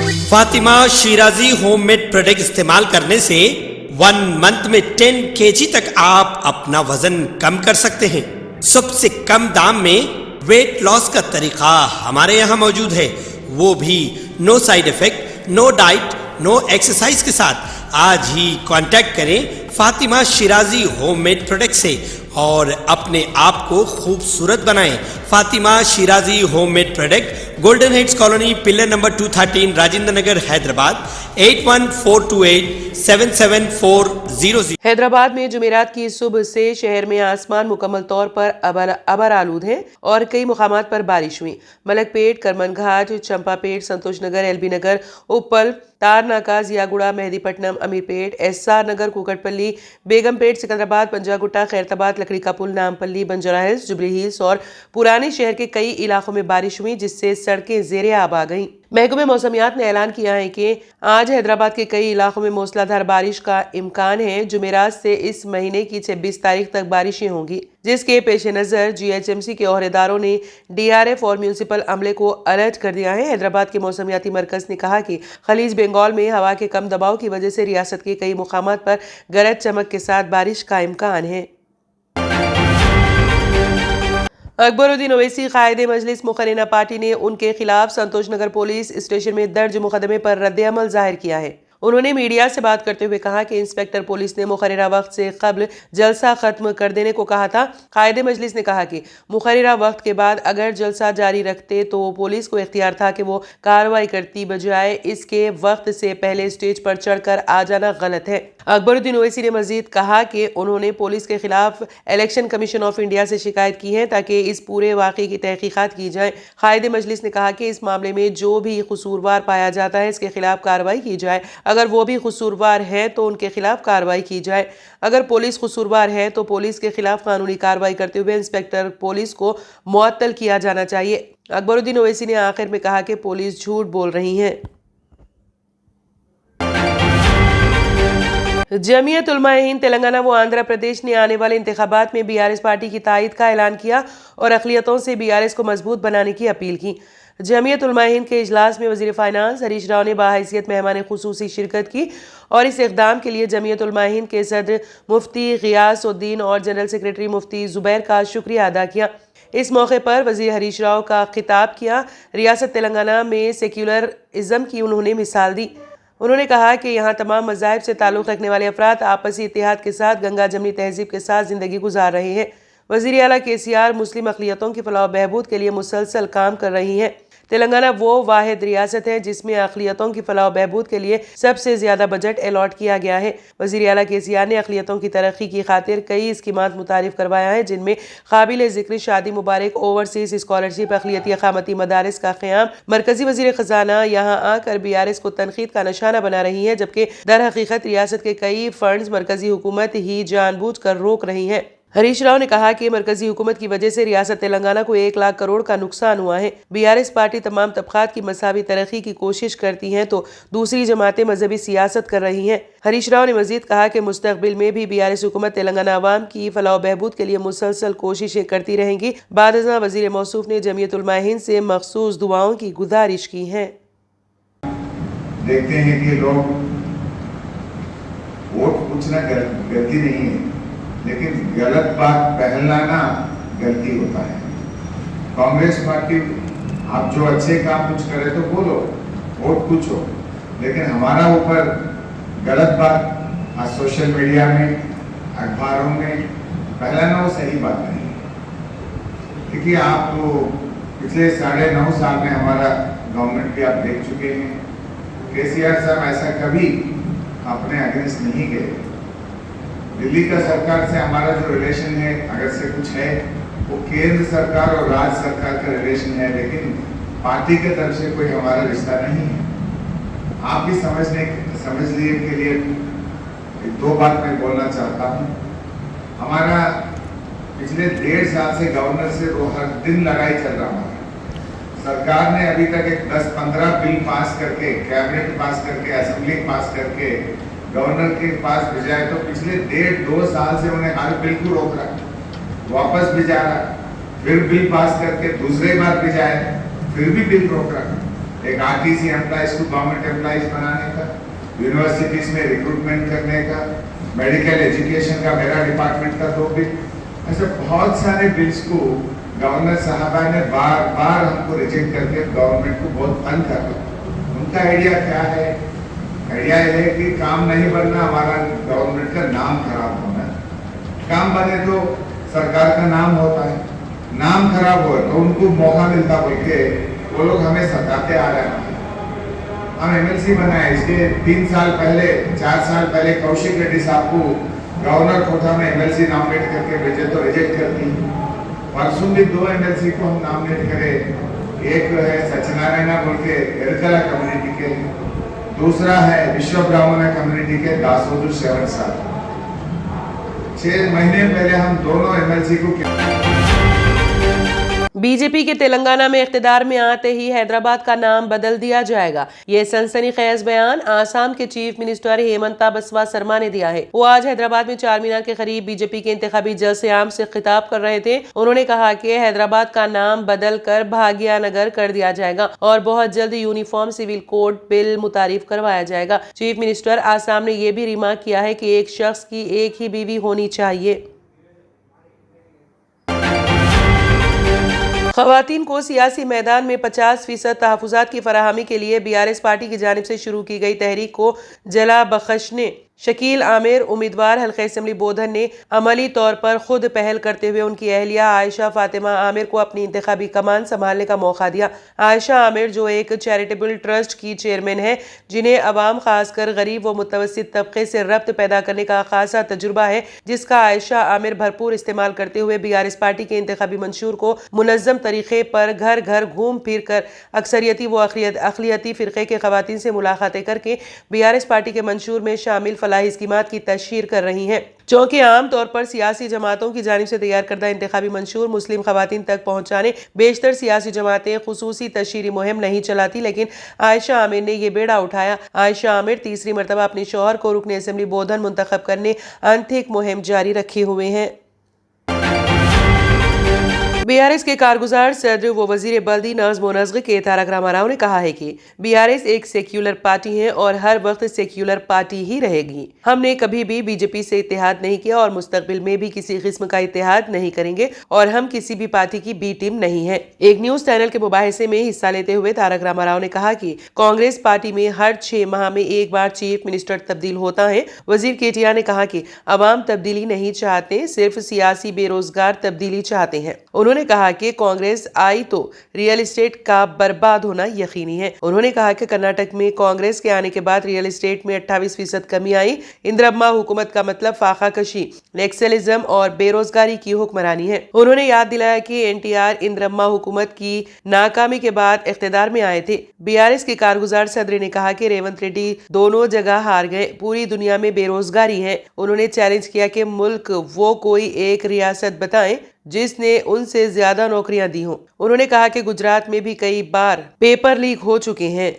Fatima Shirazi homemade product इस्तेमाल करने से 1 मंथ में 10 kg तक आप अपना वजन कम कर सकते हैं। सबसे कम दाम में वेट लॉस का तरीका हमारे यहाँ मौजूद है, वो भी no side effect, no diet, no exercise के साथ। आज ही कांटेक्ट करें फातिमा शिराजी होममेड प्रोडक्ट से और अपने आप को खूबसूरत बनाएं। Fatima Shirazi homemade product, golden heads colony, pillar number 213, Rajendra Nagar, Hyderabad 8142877400। Hyderabad में जुमेरात की सुबह से शहर में आसमान मुकम्मल तौर पर अबर आलूद है और कई मुकामात पर बारिश हुई। मलकपेट, करमन घाट, चंपापेट, संतोष नगर, एलबी नगर, उपल, तारनाका, जियागुड़ा, मेहदीपट्टनम, अमीरपेट, एसआर नगर, कुकटपल्ली, बेगमपेट, सिकंदराबाद, पंजागुट्टा, खैरताबाद, लकड़ी का पुल, नामपल्ली, बंजारा हिल्स, जुबली हिल्स और पुराने शहर के कई इलाकों में बारिश हुई, जिससे सड़कें ज़ेरे आब आ गईं। महकमे मौसमियात ने ऐलान किया है कि आज हैदराबाद के कई इलाकों में मूसलाधार बारिश का इम्कान है। जुमेरात से इस महीने की 26 तारीख तक बारिशें होंगी, जिसके पेश नज़र GHMC के ओहदेदारों ने DRF और म्यूनसिपल अमले को अलर्ट कर दिया है। हैदराबाद के मौसमियाती मरकज़ ने कहा कि खलीज बंगाल में हवा के कम दबाव की वजह से रियासत के कई मुकामात पर गरज चमक के साथ बारिश का इम्कान है। अकबरुद्दीन ओवैसी कायदे मजलिस मुकर्रिना पार्टी ने उनके खिलाफ संतोष नगर पुलिस स्टेशन में दर्ज मुकदमे पर रद्द-ए-अमल जाहिर किया है। उन्होंने मीडिया से बात करते हुए कहा कि इंस्पेक्टर पुलिस ने मुकर्ररा वक्त से कबल जलसा खत्म कर देने को कहा था। कायदे मजलिस ने कहा कि मुकर्ररा वक्त के बाद अगर जलसा जारी रखते तो पुलिस को इख्तियार था कि वो कार्रवाई करती, बजाय इसके वक्त से पहले स्टेज पर चढ़कर आ जाना गलत है। अकबरुद्दीन ओवैसी ने मजीद कहा कि उन्होंने पुलिस के खिलाफ इलेक्शन कमीशन ऑफ इंडिया से शिकायत की है ताकि इस पूरे वाक़े की तहकीकात की जाए। कायदे मजलिस ने कहा कि इस मामले में जो भी कसूरवार पाया जाता है इसके खिलाफ कार्रवाई की जाए। अगर वो भी कसूरवार है तो उनके खिलाफ कार्रवाई की जाए। अगर पुलिस कसूरवार है तो पुलिस के खिलाफ कानूनी कार्रवाई करते हुए इंस्पेक्टर पुलिस को मुअत्तल किया जाना चाहिए। अकबरुद्दीन ओवैसी ने आखिर में कहा कि पुलिस झूठ बोल रही है। जमीयत उलमाए हिंद तेलंगाना व आंध्र प्रदेश ने आने वाले इंतखाबात में BRS पार्टी की तायद का ऐलान किया और अक़लियतों से BRS को मजबूत बनाने की अपील की। जमीयत उलमाए हिंद के इजलास में वज़ीर फ़ाइनांस हरीश राव ने बाहैसियत मेहमान खुसूसी शिरकत की और इस इक़दाम के लिए जमीयत उलमाए हिंद के सदर मुफ्ती ग़ियासुद्दीन और जनरल सेक्रेटरी मुफ्ती ज़ुबैर का शुक्रिया अदा किया। इस मौके पर वज़ीर हरीश राव का खिताब किया। रियासत तेलंगाना में सेक्युलरिज़म की उन्होंने मिसाल दी। उन्होंने कहा कि यहाँ तमाम मज़ाहिब से ताल्लुक़ रखने वाले अफराद आपसी इत्तेहाद के साथ गंगा जमनी तहज़ीब के साथ ज़िंदगी गुजार रहे हैं। वज़ीर आला KCR मुस्लिम अक़लियतों की फ़लाह बहबूद के लिए मुसलसल काम कर रही हैं। तेलंगाना वो वाहिद रियासत है जिसमें अक़लियतों की फ़लाह बहबूद के लिए सबसे ज़्यादा बजट अलॉट किया गया है। वज़ीर आला KCR ने अक़लियतों की तरक्की की खातिर कई स्कीमात मुतारिफ़ करवाया है, जिनमें काबिल ज़िक्र शादी मुबारक, ओवरसीज़ स्कॉलरशिप, अक़लियती अक़ामती मदारिस का क़याम। मरकज़ी वज़ीर ख़ज़ाना यहाँ आकर BRS को तनक़ीद का निशाना बना रही है, जबकि दर हकीकत रियासत के कई फ़ंड्स मरकज़ी हुकूमत ही जानबूझ कर रोक रही है। हरीश राव ने कहा कि मरकजी हुकूमत की वजह से रियासत तेलंगाना को 1 लाख करोड़ का नुकसान हुआ है। BRS पार्टी तमाम तबक़ात की मसावी तरक्की की कोशिश करती हैं तो दूसरी जमातें मजहबी सियासत कर रही हैं। हरीश राव ने मजीद कहा कि मुस्तक़बिल में भी BRS हुकूमत तेलंगाना अवाम की फलाह बहबूद के लिए मुसलसल कोशिशें करती रहेंगी। बादअज़ां वज़ीर मौसूफ ने जमीयत उलमाए हिंद से मखसूस दुआओं की गुजारिश की है। देखते हैं कि लोग वोट पूछना गलती नहीं है, लेकिन गलत बात फैलाना गलती होता है। कांग्रेस पार्टी आप जो अच्छे काम कुछ करे तो बोलो, वोट पूछो, लेकिन हमारा ऊपर गलत बात आज सोशल मीडिया में, अखबारों में फैलाना वो सही बात नहीं है। क्योंकि आप तो पिछले 9.5 साल में हमारा गवर्नमेंट भी आप देख चुके हैं। KCR साहब ऐसा कभी अपने अगेंस्ट नहीं गए। दिल्ली का सरकार से हमारा जो रिलेशन है, अगर से कुछ है, वो केंद्र सरकार और राज्य सरकार का रिलेशन है, लेकिन पार्टी के तरफ से कोई हमारा रिश्ता नहीं है। आप भी समझ लिए के लिए 2 बात मैं बोलना चाहता हूँ। हमारा पिछले 1.5 साल से गवर्नर से हर दिन लड़ाई चल रहा है। सरकार ने अभी तक एक 10-15 बिल पास करके, कैबिनेट पास करके, असेंबली पास करके गवर्नर के पास भिजाए, तो पिछले 1.5-2 साल से उन्हें हर बिल को रोक रहा, वापस भिजा रहा, फिर बिल पास करके दूसरी बार भिजाए, फिर भी बिल रोक रहा। एक आरटीसी एम्प्लॉइज को गवर्नमेंट एम्प्लॉइज बनाने का, यूनिवर्सिटीज में रिक्रूटमेंट करने का, मेडिकल एजुकेशन का मेरा डिपार्टमेंट का 2 बिल, ऐसे बहुत सारे बिल्स को गवर्नर साहबा ने बार बार हमको रिजेक्ट करके गवर्नमेंट को बहुत तंग कर रहा। उनका आइडिया क्या है? आइडिया ये है कि काम नहीं बनना, हमारा गवर्नमेंट का नाम खराब होना। काम बने तो सरकार का नाम होता है, नाम खराब हो तो उनको मौका मिलता बोल के वो लोग हमें सताते आ रहे हैं। हम एमएलसी बनाए, इसके 3 साल पहले 4 साल पहले कौशिक रेड्डी साहब को गवर्नर कोटा में एमएलसी नॉमिनेट करके भेजे तो रिजेक्ट कर दी। परसों भी 2 एमएलसी को हम नॉमिनेट करे, एक है सत्यनारायण बोल के एरकला कम्युनिटी के, दूसरा है विश्व ब्राह्मण कम्युनिटी के दासोदू सेवन साहब। 6 महीने पहले हम दोनों एमएलसी को बीजेपी के तेलंगाना में इख्तिदार में आते ही हैदराबाद का नाम बदल दिया जाएगा। ये सनसनीखेज बयान आसाम के चीफ मिनिस्टर हेमंता बसवा शर्मा ने दिया है। वो आज हैदराबाद में चारमीनार के करीब बीजेपी के इंतखाबी जलसे आम से खिताब कर रहे थे। उन्होंने कहा कि हैदराबाद का नाम बदल कर भाग्यनगर कर दिया जाएगा और बहुत जल्द यूनिफॉर्म सिविल कोड बिल मुतारिफ करवाया जाएगा। चीफ मिनिस्टर आसाम ने यह भी रिमार्क किया है कि एक शख्स की एक ही बीवी होनी चाहिए। ख़वातीन को सियासी मैदान में 50% तहफ़्फ़ुज़ात की फराहमी के लिए बीआरएस पार्टी की जानिब से शुरू की गई तहरीक को जला बख्शने शकील आमिर उम्मीदवार हल्के असेंबली बोधन ने अमली तौर पर खुद पहल करते हुए उनकी अहलिया आयशा फातिमा आमिर को अपनी इंतखाबी कमान संभालने का मौका दिया। आयशा आमिर जो एक चैरिटेबल ट्रस्ट की चेयरमैन है, जिन्हें अवाम खासकर गरीब व मुतवस्सित तबके से रब्त पैदा करने का खासा तजुर्बा है, जिसका आयशा आमिर भरपूर इस्तेमाल करते हुए बीआरएस पार्टी के इंतखाबी मंशूर को मुनज़्ज़म तरीके पर घर घर घूम फिर कर अक्सरियती व अक़लियती फ़िरक़े के ख़वातीन से मुलाकातें करके बीआरएस पार्टी के मंशूर में शामिल फलाही स्कीमात की तशहीर कर रही हैं। चूँकि आम तौर पर सियासी जमातों की जानिब से तैयार करदा इंतखाबी मंशूर मुस्लिम ख़वातीन तक पहुँचाने बेशतर सियासी जमातें खुसूसी तशहीरी मुहिम नहीं चलाती, लेकिन आयशा आमिर ने यह बेड़ा उठाया। आयशा आमिर तीसरी मरतबा अपने शौहर को रुकने असेंबली बोधन मुंतखब करने आंतरिक मुहिम जारी रखे हुए हैं। बीआरएस के कारगुजार सदर व वजीर बल्दी नज़्म व नस्क़ के तारक रामा राव ने कहा है कि बीआरएस एक सेक्युलर पार्टी है और हर वक्त सेक्युलर पार्टी ही रहेगी। हमने कभी भी बीजेपी से इत्तेहाद नहीं किया और मुस्तकबिल में भी किसी किस्म का इत्तेहाद नहीं करेंगे और हम किसी भी पार्टी की बी टीम नहीं है। एक न्यूज चैनल के मुबाहिसे में हिस्सा लेते हुए तारक रामा राव ने कहा कि कांग्रेस पार्टी में हर 6 माह में एक बार चीफ मिनिस्टर तब्दील होता है। वजीर केटीआर ने कहा कि अवाम तब्दीली नहीं चाहते, सिर्फ सियासी बेरोजगार तब्दीली चाहते हैं। उन्होंने कहा कि कांग्रेस आई तो रियल एस्टेट का बर्बाद होना यकीनी है। उन्होंने कहा कि कर्नाटक में कांग्रेस के आने के बाद रियल एस्टेट में 28% कमी आई। इंदिरम्मा हुकूमत का मतलब फाका कशी, नेक्सलिज्म और बेरोजगारी की हुक्मरानी है। उन्होंने याद दिलाया कि एनटीआर इंदिरम्मा हुकूमत की नाकामी के बाद इख्तिदार में आए थे। बीआरएस के कारगुजार सदर ने कहा कि रेवंत रेड्डी दोनों जगह हार गए, पूरी दुनिया में बेरोजगारी है। उन्होंने चैलेंज किया कि मुल्क वो कोई एक रियासत बताएं जिसने उनसे ज्यादा नौकरियां दी हों। उन्होंने कहा कि गुजरात में भी कई बार पेपर लीक हो चुके हैं।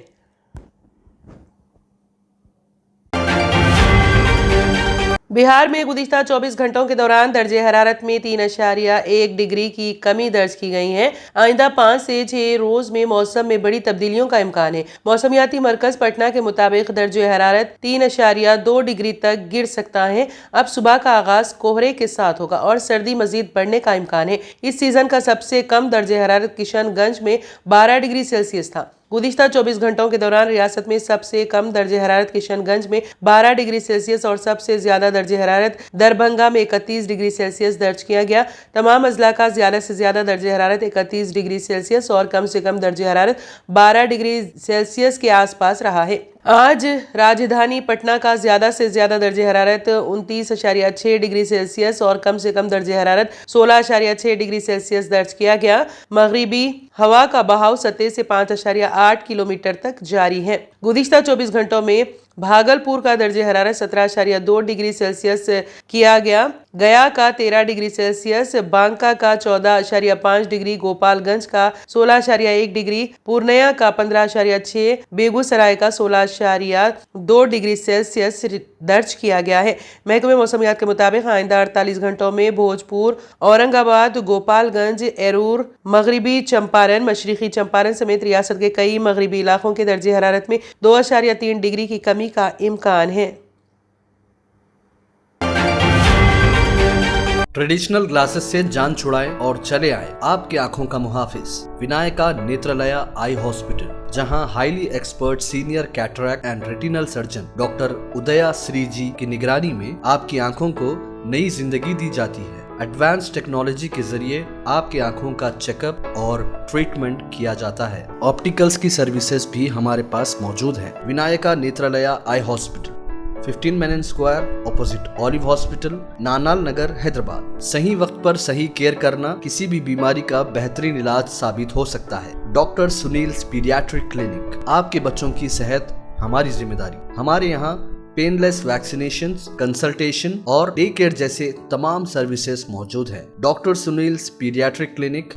बिहार में गुज़िश्ता 24 घंटों के दौरान दर्जे हरारत में 3.1 डिग्री की कमी दर्ज की गई है। आइंदा 5 से 6 रोज में मौसम में बड़ी तब्दीलियों का इम्कान है। मौसमियाती मरकज पटना के मुताबिक दर्जे हरारत 3.2 डिग्री तक गिर सकता है। अब सुबह का आगाज कोहरे के साथ होगा और सर्दी मजीद बढ़ने का इम्कान है। इस सीजन का सबसे कम दर्जे हरारत किशनगंज में 12 डिग्री सेल्सियस था। गुज़िश्ता 24 घंटों के दौरान रियासत में सबसे कम दर्जे हरारत किशनगंज में 12 डिग्री सेल्सियस और सबसे ज्यादा दर्जे हरारत दरभंगा में 31 डिग्री सेल्सियस दर्ज किया गया। तमाम अजला का ज्यादा से ज्यादा दर्जे हरारत 31 डिग्री सेल्सियस और कम से कम दर्जे हरारत 12 डिग्री सेल्सियस के आसपास रहा है। आज राजधानी पटना का ज्यादा से ज्यादा दर्जे हरारत 29.6 डिग्री सेल्सियस और कम से कम दर्जे हरारत 16.6 डिग्री सेल्सियस दर्ज किया गया। मगरिबी हवा का बहाव सतह से 5.8 किलोमीटर तक जारी है। गुज़िश्ता 24 घंटों में भागलपुर का दर्जे हरारत 17.2 डिग्री सेल्सियस किया गया। गया का 13 डिग्री सेल्सियस, बांका का 14.5 डिग्री, गोपालगंज का 16.1 डिग्री, पूर्णिया का 15.6, बेगूसराय का 16.2 डिग्री सेल्सियस दर्ज किया गया है। महकमे मौसमियात के मुताबिक आइंदा 48 घंटों में भोजपुर, औरंगाबाद, गोपालगंज, एरूर, मगरबी चंपारण, मशरकी चंपारण समेत रियासत के कई मगरबी इलाकों के दर्जे हरारत में 2.3 डिग्री की कमी का इम्कान है। ट्रेडिशनल ग्लासेस से जान छुड़ाए और चले आए आपकी आंखों का मुहाफिज विनायका नेत्रालया आई हॉस्पिटल, जहां highly expert senior cataract and retinal surgeon doctor उदया श्री जी की निगरानी में आपकी आंखों को नई जिंदगी दी जाती है। एडवांस टेक्नोलॉजी के जरिए आपकी आंखों का चेकअप और ट्रीटमेंट किया जाता है। ऑप्टिकल्स की सर्विसेज भी हमारे पास मौजूद है। Vinayaka Netralaya eye hospital, 15 Menon square, opposite olive hospital, Nanal Nagar, Hyderabad. सही वक्त पर सही केयर करना किसी भी बीमारी का बेहतरीन इलाज साबित हो सकता है। डॉक्टर सुनील पीडियाट्रिक क्लिनिक, आपके बच्चों की सेहत हमारी जिम्मेदारी। हमारे यहाँ पेनलेस वैक्सीनेशन, कंसल्टेशन और डे केयर जैसे तमाम सर्विसेज मौजूद है। Doctor Sunil paediatric clinic,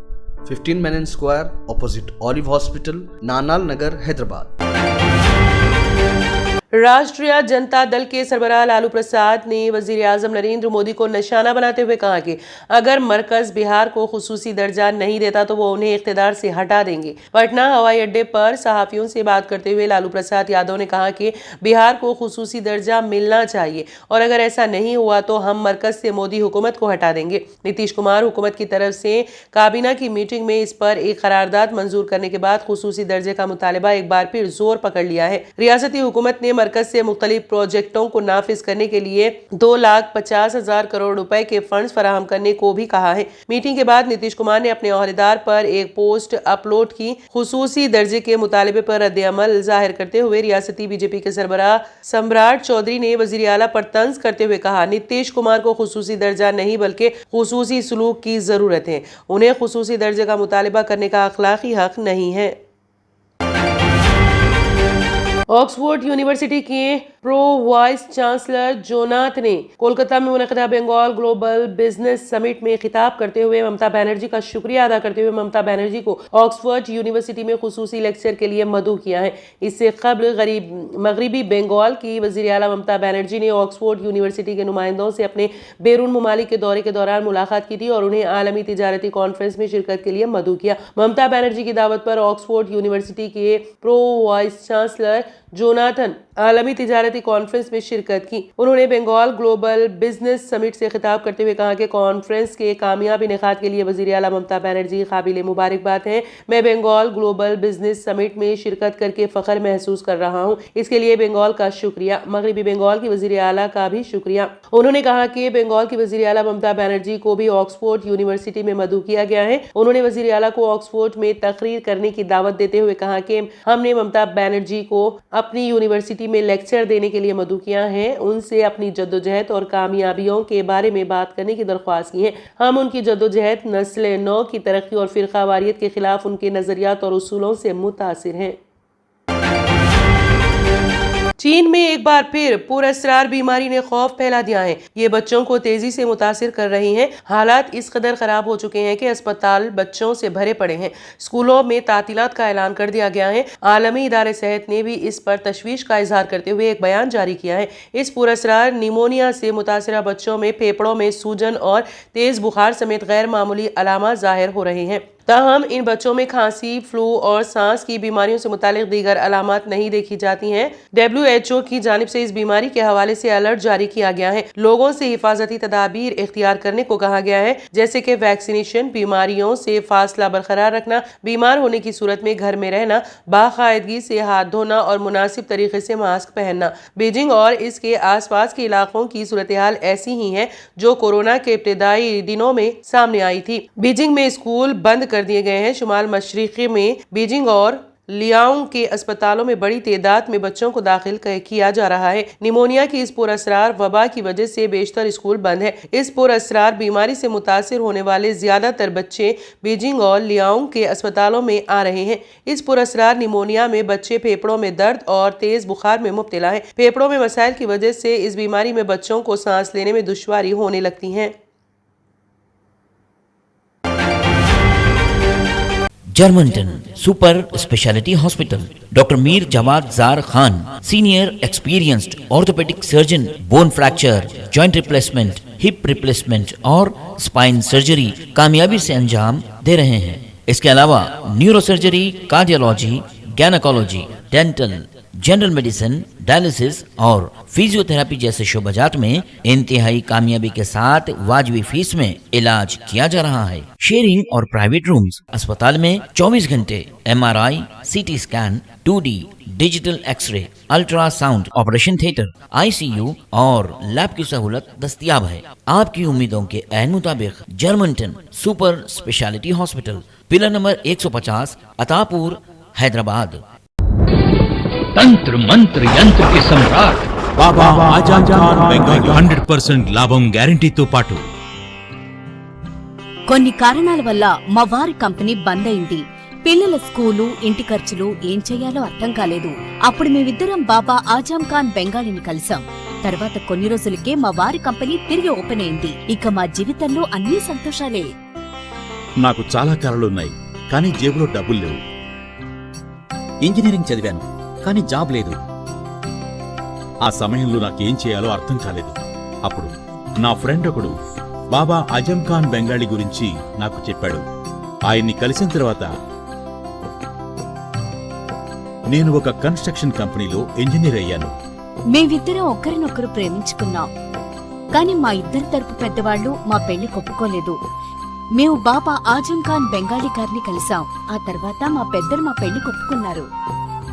15 Menon square, opposite olive hospital, Nanal Nagar, Hyderabad. Rashtriya Janata दल के सरबराह लालू प्रसाद ने वजीर आजम नरेंद्र मोदी को निशाना बनाते हुए कहा कि अगर मरकज बिहार को खुसूसी दर्जा नहीं देता तो वो उन्हें इख्तिदार से हटा देंगे। पटना हवाई अड्डे पर सहाफियों से बात करते हुए लालू प्रसाद यादव ने कहा कि बिहार को खुसूसी दर्जा मिलना चाहिए और अगर ऐसा नहीं हुआ तो हम मरकज से मोदी हुकूमत को हटा देंगे। नीतीश कुमार हुकूमत की तरफ से काबीना की मीटिंग में इस पर एक करारदाद मंजूर करने के बाद खुसूसी दर्जे का मुतालिबा एक बार फिर जोर पकड़ लिया है। रियासती हुकूमत ने मरकज से मुख्तलिफ प्रोजेक्टों को नाफिज करने के लिए 2,50,000 करोड़ रुपए के फंड्स फराहम करने को भी कहा है। मीटिंग के बाद नीतीश कुमार ने अपने ओहदेदार पर एक पोस्ट अपलोड की। खुसूसी दर्जे के मुतालिबे पर रद्द-ए-अमल जाहिर करते हुए रियासती बीजेपी के सरबराह सम्राट चौधरी ने वजीर आला पर तंज करते हुए कहा, नीतीश कुमार को खुसूसी दर्जा नहीं बल्कि खुसूसी सुलूक की जरूरत है। उन्हें खुसूसी दर्जे का मुतालिबा करने का अखलाकी हक नहीं है। ऑक्सफोर्ड यूनिवर्सिटी के प्रो वाइस चांसलर जोनाथ ने कोलकाता में मुनक़दा बंगाल ग्लोबल बिजनेस समिट में खिताब करते हुए ममता बनर्जी का शुक्रिया अदा करते हुए ममता बनर्जी को ऑक्सफोर्ड यूनिवर्सिटी में खुसूसी लेक्चर के लिए मदऊ किया है। इससे कबल मगरबी बंगाल की वज़ीर आला ममता बनर्जी ने ऑक्सफोर्ड यूनिवर्सिटी के नुमाइंदों से अपने बैरून मुमालिक के दौरे के दौरान मुलाकात की थी और उन्हें आलमी तिजारती कॉन्फ्रेंस में शिरकत के लिए मदऊ किया। ममता बनर्जी की दावत पर ऑक्सफोर्ड यूनिवर्सिटी के प्रो वाइस चांसलर जोनाथन आलमी तिजारती कॉन्फ्रेंस में शिरकत की। उन्होंने बंगाल ग्लोबल बिजनेस समिट से खिताब करते हुए कहा कि कॉन्फ्रेंस के कामयाब इनेकाद के लिए वज़ीर आला ममता बनर्जी काबिल मुबारकबाद हैं। मैं बंगाल ग्लोबल बिजनेस समिट में शिरकत करके फख्र महसूस कर रहा हूँ। इसके लिए बंगाल का शुक्रिया, मगरबी बंगाल की वज़ीर आला का भी शुक्रिया। उन्होंने कहा कि बंगाल की वज़ीर आला ममता बनर्जी को भी ऑक्सफोर्ड यूनिवर्सिटी में मदऊ किया गया है। उन्होंने वज़ीर आला को ऑक्सफोर्ड में तकरीर करने की दावत देते हुए कहा कि हमने ममता बनर्जी को अपनी यूनिवर्सिटी में लेक्चर देने के लिए मदऊ किया है। उनसे अपनी जद्दोजहद और कामयाबियों के बारे में बात करने की दरख्वास्त की है। हम उनकी जद्दोजहद, नस्ल नौ की तरक्की और फिरकावारियत के खिलाफ उनके नजरियात और उसूलों से मुतासिर हैं। चीन में एक बार फिर पुरअसरार बीमारी ने खौफ फैला दिया है। ये बच्चों को तेजी से मुतासिर कर रही है। हालात इस कदर खराब हो चुके हैं कि अस्पताल बच्चों से भरे पड़े हैं। स्कूलों में तातीलात का ऐलान कर दिया गया है। आलमी इदारे सेहत ने भी इस पर तशवीश का इजहार करते हुए एक बयान जारी किया है। इस पुरअसरार निमोनिया से मुतासरा बच्चों में फेफड़ों में सूजन और तेज बुखार समेत गैर मामूली अलामात जाहिर हो रहे हैं। ताहम इन बच्चों में खांसी, फ्लू और सांस की बीमारियों से मुतालिक दीगर अलामात नहीं देखी जाती हैं। WHO की जानिब से इस बीमारी के हवाले से अलर्ट जारी किया गया है। लोगों से हिफाजती तदाबीर इख्तियार करने को कहा गया है, जैसे कि वैक्सीनेशन, बीमारियों से फासला बरकरार रखना, बीमार होने की सूरत में घर में रहना, बाकायदगी से हाथ धोना और मुनासिब तरीके से मास्क पहनना। बीजिंग और इसके आसपास के इलाकों की सूरत हाल ऐसी ही है जो कोरोना के इब्तिदाई दिनों में सामने आई थी। बीजिंग में स्कूल बंद कर दिए गए हैं। शुमाल मशरिकी में बीजिंग और लियाओंग के अस्पतालों में बड़ी तादाद में बच्चों को दाखिल किया जा रहा है। निमोनिया की इस पुरअसरार वबा की वजह से बेशतर स्कूल बंद है। इस पुरअसरार बीमारी से मुतासिर होने वाले ज्यादातर बच्चे बीजिंग और लियाओंग के अस्पतालों में आ रहे हैं। इस पुरअसरार निमोनिया में बच्चे फेफड़ों में दर्द और तेज बुखार में मुब्तला है। फेफड़ों में मसाइल की वजह से इस बीमारी में बच्चों को सांस लेने में दुश्वारी होने लगती है। Germanten super speciality hospital, doctor Mir Jawad Zar Khan, senior experienced orthopaedic surgeon, bone fracture, joint replacement, hip replacement और स्पाइन सर्जरी कामयाबी से अंजाम दे रहे हैं। इसके अलावा neuro surgery, cardiology, gynaecology, dental, general medicine, dialysis और फिजियोथेरेपी जैसे शोबाजात में इंतहाई कामयाबी के साथ वाजिबी फीस में इलाज किया जा रहा है। शेयरिंग और प्राइवेट रूम्स, अस्पताल में 24 घंटे MRI, CT scan, 2D digital x ray, ultrasound, operation theatre, ICU और लैब की सहूलत दस्तयाब है। आपकी उम्मीदों के ऐन मुताबिक Germanten super speciality hospital, pillar number 150, Attapur, Hyderabad. तंत्र मंत्र यंत्र के सम्राट బాబా ఆజాద్ ఖాన్ బెంగాలీ 100% లాభం గ్యారంటీతో పాటు కొన్ని కారణాల వల్ల మా వారి కంపెనీ బంద్ అయింది. పిల్లల స్కూలు, ఇంటి ఖర్చులు ఏం చెయ్యాలో అర్థం కాలేదు. అప్పుడు మేమిద్దరం బాబా ఆజాం ఖాన్ బెంగాలీని కలిసాం. తర్వాత కొన్ని రోజులకే మా వారి కంపెనీ తిరిగి ఓపెన్ అయింది. ఇక మా జీవితంలో అన్ని సంతోషాలే. నాకు చాలా కలలున్నాయి, కానీ జేబులో డబ్బులు లేవు. ఇంజనీరింగ్ చదివాను, కానీ జాబ్ లేదు. ఆ సమయంలో నాకేం చేయాలో అర్థం కాలేదు. అప్పుడు నా ఫ్రెండ్ ఒకడు బాబా ఆజం ఖాన్ బెంగాలీ గురించి నాకు చెప్పాడు. ఆయన్ని కలిసిన తర్వాత నేను ఒక కన్స్ట్రక్షన్ కంపెనీలో ఇంజనీర్ అయ్యాను. మేమిద్దరం ఒకరినొకరు ప్రేమించుకున్నాం. కానీ మా ఇద్దరి తరపు పెద్దవాళ్లు మా పెళ్లి ఒప్పుకోలేదు. మేము బాబా ఆజం ఖాన్ బెంగాలీ గారిని కలిసాం. ఆ తర్వాత మా పెద్దలు మా పెళ్లి ఒప్పుకున్నారు.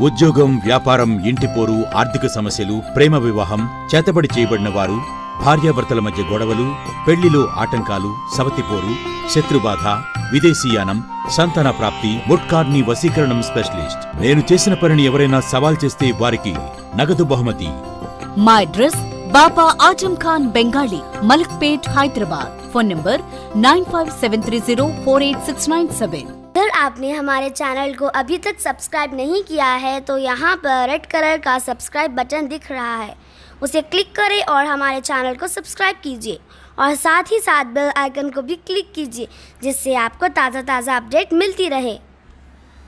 ఉద్యోగం, వ్యాపారం, ఇంటి పోరు, ఆర్థిక సమస్యలు, ప్రేమ వివాహం, చేతబడి చేయబడిన వారు, భార్యాభర్తల మధ్య గొడవలు, పెళ్లిలో ఆటంకాలు, సవతిపోరు, శత్రుబాధ, విదేశీయానం, సంతాన ప్రాప్తి, ముట్కార్ని వశీకరణం స్పెషలిస్ట్. నేను చేసిన పనిని ఎవరైనా సవాల్ చేస్తే వారికి నగదు బహుమతి. మా address Baba Azam Khan Bengali, Malakpet, Hyderabad. Phone number 9573048697। अगर आपने हमारे चैनल को अभी तक सब्सक्राइब नहीं किया है तो यहाँ पर रेड कलर का सब्सक्राइब बटन दिख रहा है, उसे क्लिक करें और हमारे चैनल को सब्सक्राइब कीजिए और साथ ही साथ बेल आइकन को भी क्लिक कीजिए, जिससे आपको ताज़ा अपडेट मिलती रहे।